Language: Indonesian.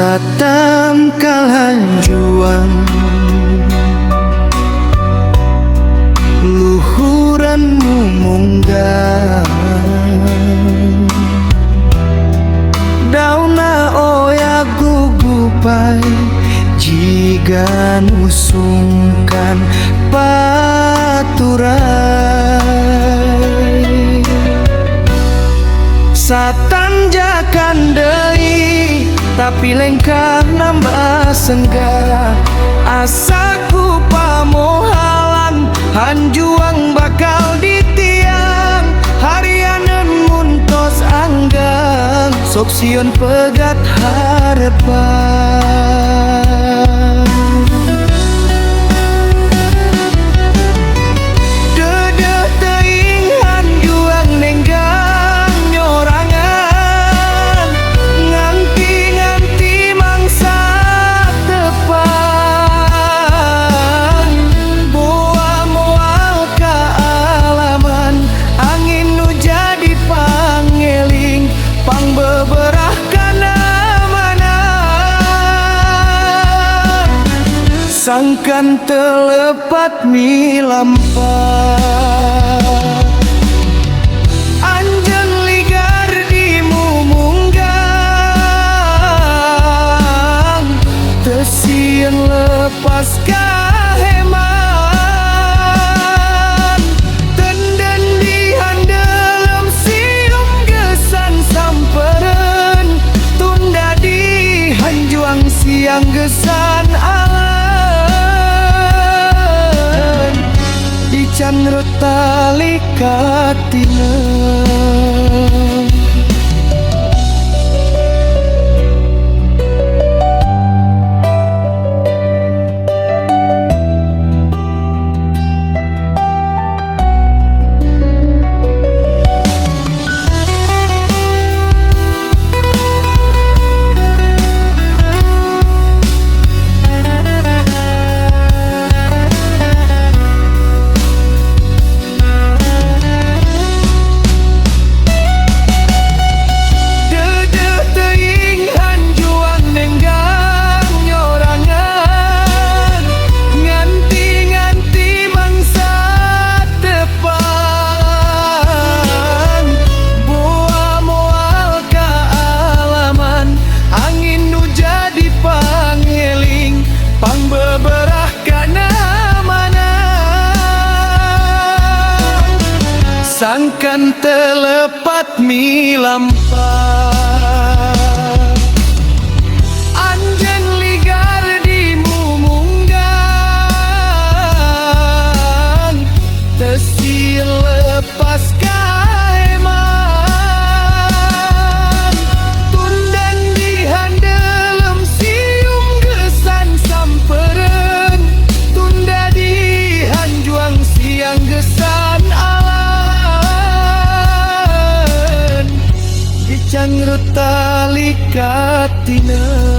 satam kalanjuan luhuranmu munggah dauna oya gugupai jika nusungkan paturai satan jakan deui tapi lengkah nambah senggah asaku pamohalan hanjuang bakal ditiang harianan muntos anggang sok sieun pegat harapan dedeh teuing hanjuang nenggang nyorangan nganti mangsa tepan boa moal kaalaman angin nu jadi pangeling pangbeberah kana mana sangkan telepat milampah anjeun ligar dimumunggang teu sieun lepas kaheman tenden dihandelem siung gesan sampereun tunda dihanjuang siang gesan alen dican rutali katina sangkan telepat milampah anjeun ligar dimumunggang teu sieun lepas kaheman tundan dihandelem siung gesan sampereun tunda dihanjuang siang gesan can rutali katina